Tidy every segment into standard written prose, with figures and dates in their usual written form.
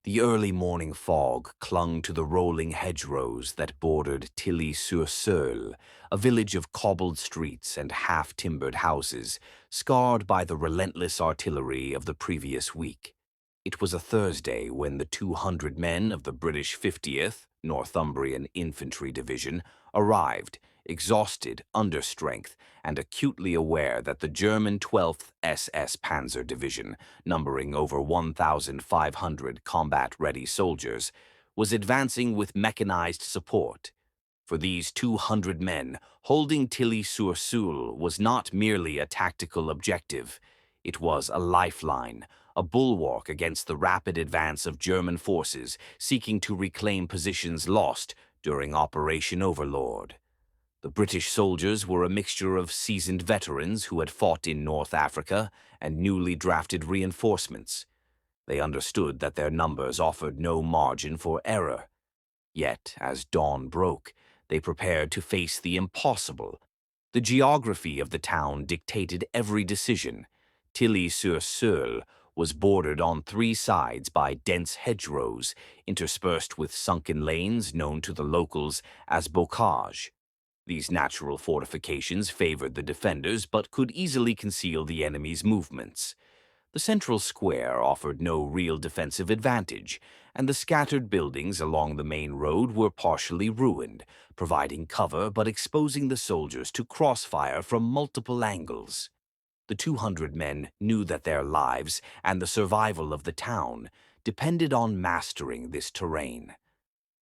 The early morning fog clung to the rolling hedgerows that bordered Tilly-sur-Seulles, a village of cobbled streets and half-timbered houses, scarred by the relentless artillery of the previous week. It was a Thursday when the 200 men of the British 50th Northumbrian Infantry Division arrived, exhausted, understrength, and acutely aware that the German 12th SS Panzer Division, numbering over 1,500 combat-ready soldiers, was advancing with mechanized support. For these 200 men, holding Tilly-sur-Seulles was not merely a tactical objective. It was a lifeline, a bulwark against the rapid advance of German forces seeking to reclaim positions lost during Operation Overlord. The British soldiers were a mixture of seasoned veterans who had fought in North Africa and newly drafted reinforcements. They understood that their numbers offered no margin for error. Yet, as dawn broke, they prepared to face the impossible. The geography of the town dictated every decision. Tilly-sur-Seulles was bordered on three sides by dense hedgerows, interspersed with sunken lanes known to the locals as bocages. These natural fortifications favored the defenders but could easily conceal the enemy's movements. The central square offered no real defensive advantage, and the scattered buildings along the main road were partially ruined, providing cover but exposing the soldiers to crossfire from multiple angles. The 200 men knew that their lives and the survival of the town depended on mastering this terrain.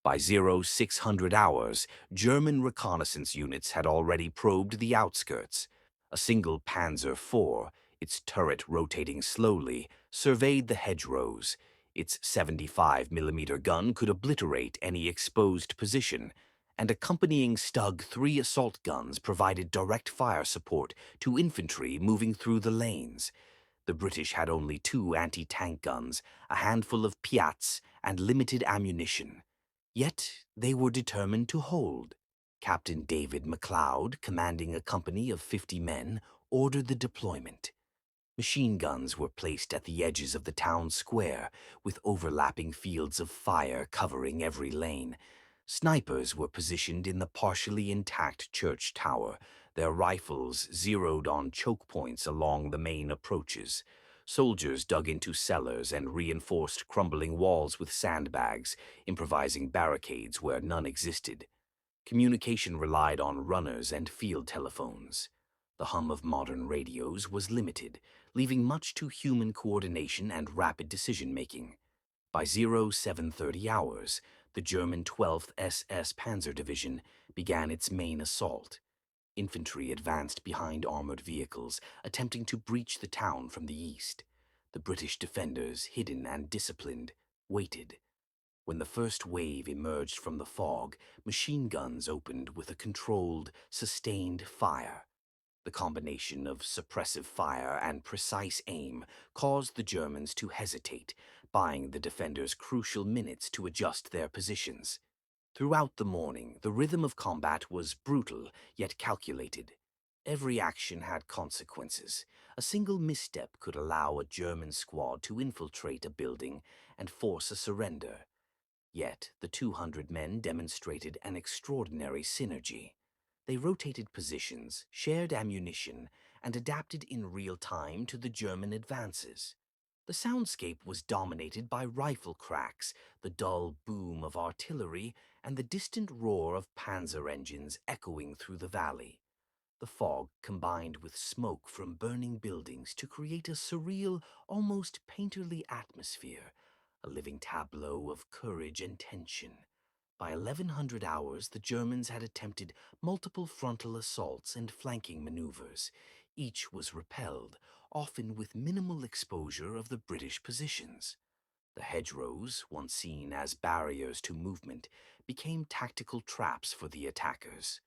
By 0600 hours, German reconnaissance units had already probed the outskirts. A single Panzer IV, its turret rotating slowly, surveyed the hedgerows. Its 75 mm gun could obliterate any exposed position, and accompanying Stug 3 assault guns provided direct fire support to infantry moving through the lanes. The British had only 2 anti-tank guns, a handful of Piats, and limited ammunition. Yet they were determined to hold. Captain David MacLeod, commanding a company of 50 men, ordered the deployment. Machine guns were placed at the edges of the town square, with overlapping fields of fire covering every lane. Snipers were positioned in the partially intact church tower, their rifles zeroed on choke points along the main approaches. Soldiers dug into cellars and reinforced crumbling walls with sandbags, improvising barricades where none existed. Communication relied on runners and field telephones. The hum of modern radios was limited, leaving much to human coordination and rapid decision-making. By 0730 hours, the German 12th SS Panzer Division began its main assault. Infantry advanced behind armored vehicles, attempting to breach the town from the east. The British defenders, hidden and disciplined, waited. When the first wave emerged from the fog, machine guns opened with a controlled, sustained fire. The combination of suppressive fire and precise aim caused the Germans to hesitate, buying the defenders crucial minutes to adjust their positions. Throughout the morning, the rhythm of combat was brutal, yet calculated. Every action had consequences. A single misstep could allow a German squad to infiltrate a building and force a surrender. Yet the 200 men demonstrated an extraordinary synergy. They rotated positions, shared ammunition, and adapted in real time to the German advances. The soundscape was dominated by rifle cracks, the dull boom of artillery, and the distant roar of panzer engines echoing through the valley. The fog combined with smoke from burning buildings to create a surreal, almost painterly atmosphere, a living tableau of courage and tension. By 1100 hours, the Germans had attempted multiple frontal assaults and flanking maneuvers. Each was repelled, often with minimal exposure of the British positions. The hedgerows, once seen as barriers to movement, became tactical traps for the attackers.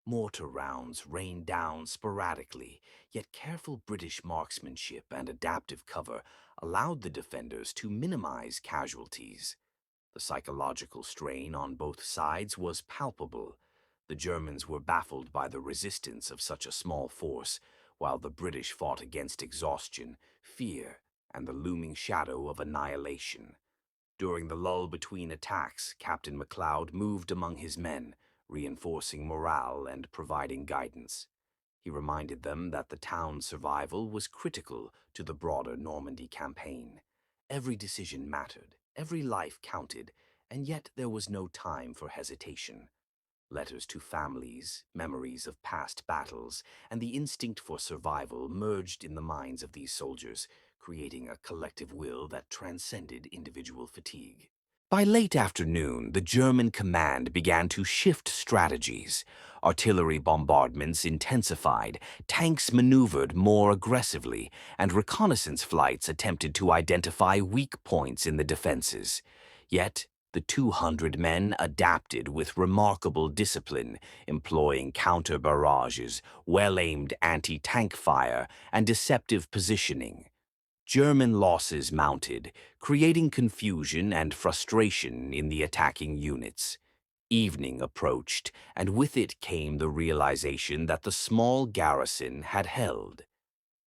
Mortar rounds rained down sporadically, yet careful British marksmanship and adaptive cover allowed the defenders to minimize casualties. The psychological strain on both sides was palpable. The Germans were baffled by the resistance of such a small force, while the British fought against exhaustion, fear, and the looming shadow of annihilation. During the lull between attacks, Captain MacLeod moved among his men, reinforcing morale and providing guidance. He reminded them that the town's survival was critical to the broader Normandy campaign. Every decision mattered, every life counted, and yet there was no time for hesitation. Letters to families, memories of past battles, and the instinct for survival merged in the minds of these soldiers, creating a collective will that transcended individual fatigue. By late afternoon, the German command began to shift strategies. Artillery bombardments intensified, tanks maneuvered more aggressively, and reconnaissance flights attempted to identify weak points in the defenses. Yet, the 200 men adapted with remarkable discipline, employing counter-barrages, well-aimed anti-tank fire, and deceptive positioning. German losses mounted, creating confusion and frustration in the attacking units. Evening approached, and with it came the realization that the small garrison had held.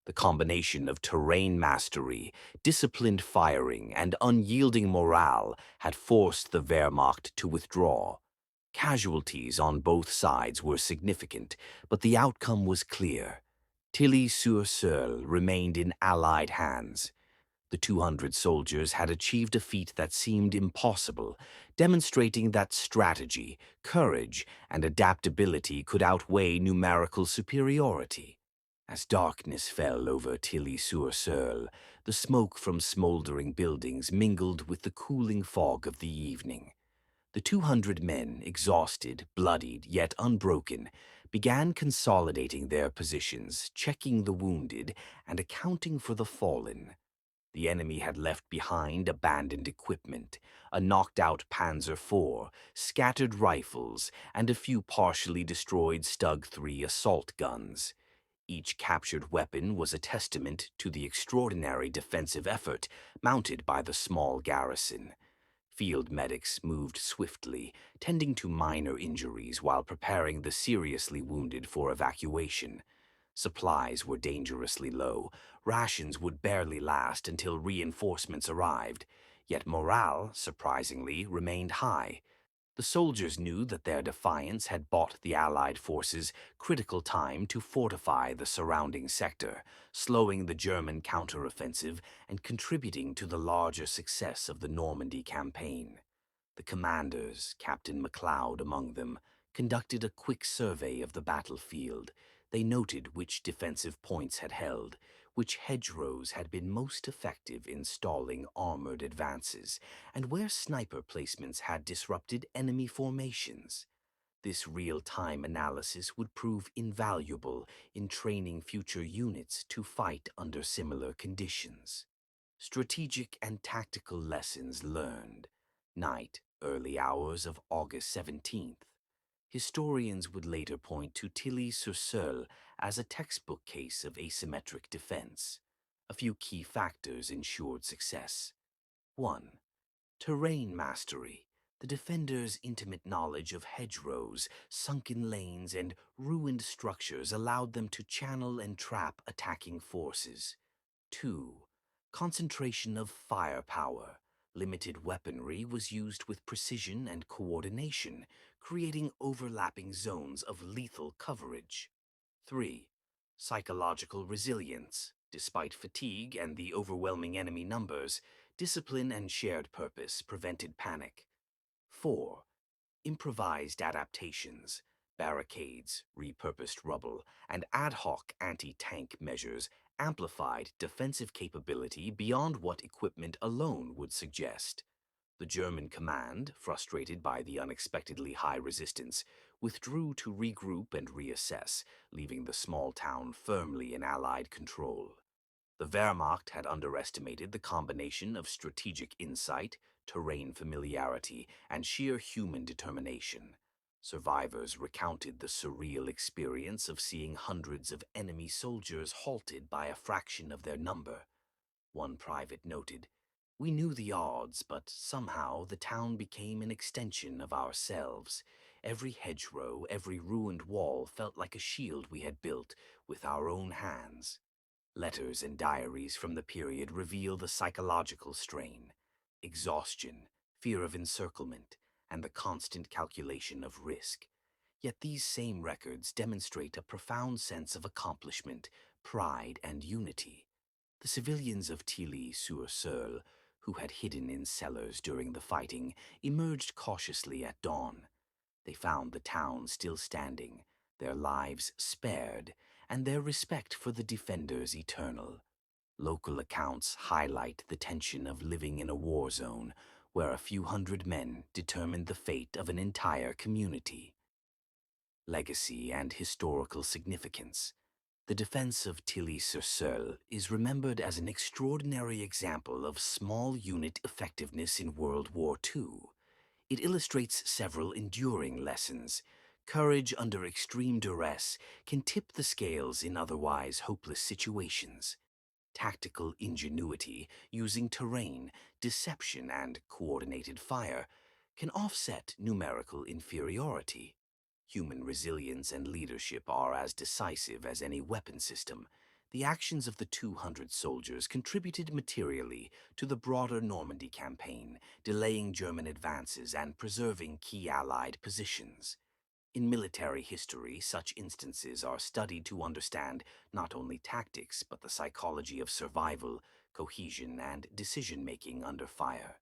The combination of terrain mastery, disciplined firing, and unyielding morale had forced the Wehrmacht to withdraw. Casualties on both sides were significant, but the outcome was clear. Tilly-sur-Seulles remained in Allied hands. The 200 soldiers had achieved a feat that seemed impossible, demonstrating that strategy, courage, and adaptability could outweigh numerical superiority. As darkness fell over Tilly-sur-Seulles, the smoke from smoldering buildings mingled with the cooling fog of the evening. The 200 men, exhausted, bloodied, yet unbroken, began consolidating their positions, checking the wounded, and accounting for the fallen. The enemy had left behind abandoned equipment, a knocked-out Panzer IV, scattered rifles, and a few partially destroyed Stug 3 assault guns. Each captured weapon was a testament to the extraordinary defensive effort mounted by the small garrison. Field medics moved swiftly, tending to minor injuries while preparing the seriously wounded for evacuation. Supplies were dangerously low. Rations would barely last until reinforcements arrived. Yet morale, surprisingly, remained high. The soldiers knew that their defiance had bought the Allied forces critical time to fortify the surrounding sector, slowing the German counteroffensive and contributing to the larger success of the Normandy campaign. The commanders, Captain MacLeod among them, conducted a quick survey of the battlefield. They noted which defensive points had held, which hedgerows had been most effective in stalling armored advances, and where sniper placements had disrupted enemy formations. This real-time analysis would prove invaluable in training future units to fight under similar conditions. Strategic and tactical lessons learned. Night, early hours of August 17th. Historians would later point to Tilly-sur-Seulles as a textbook case of asymmetric defense. A few key factors ensured success. 1. Terrain mastery. The defenders' intimate knowledge of hedgerows, sunken lanes, and ruined structures allowed them to channel and trap attacking forces. 2. Concentration of firepower. Limited weaponry was used with precision and coordination, creating overlapping zones of lethal coverage. 3. Psychological resilience. Despite fatigue and the overwhelming enemy numbers, discipline and shared purpose prevented panic. 4. Improvised adaptations. Barricades, repurposed rubble, and ad hoc anti-tank measures amplified defensive capability beyond what equipment alone would suggest. The German command, frustrated by the unexpectedly high resistance, withdrew to regroup and reassess, leaving the small town firmly in Allied control. The Wehrmacht had underestimated the combination of strategic insight, terrain familiarity, and sheer human determination. Survivors recounted the surreal experience of seeing hundreds of enemy soldiers halted by a fraction of their number. One private noted, "We knew the odds, but somehow the town became an extension of ourselves. Every hedgerow, every ruined wall felt like a shield we had built with our own hands." Letters and diaries from the period reveal the psychological strain. exhaustion, fear of encirclement, and the constant calculation of risk. Yet these same records demonstrate a profound sense of accomplishment, pride, and unity. The civilians of Tilly-sur-Seulles, who had hidden in cellars during the fighting, emerged cautiously at dawn. They found the town still standing, their lives spared, and their respect for the defenders eternal. Local accounts highlight the tension of living in a war zone where a few hundred men determined the fate of an entire community. Legacy and historical significance. The defense of Tilly-sur-Seulles is remembered as an extraordinary example of small unit effectiveness in World War II. It illustrates several enduring lessons. Courage under extreme duress can tip the scales in otherwise hopeless situations. Tactical ingenuity using terrain, deception, and coordinated fire can offset numerical inferiority. Human resilience and leadership are as decisive as any weapon system. The actions of the 200 soldiers contributed materially to the broader Normandy campaign, delaying German advances and preserving key Allied positions. In military history, such instances are studied to understand not only tactics but the psychology of survival, cohesion, and decision-making under fire.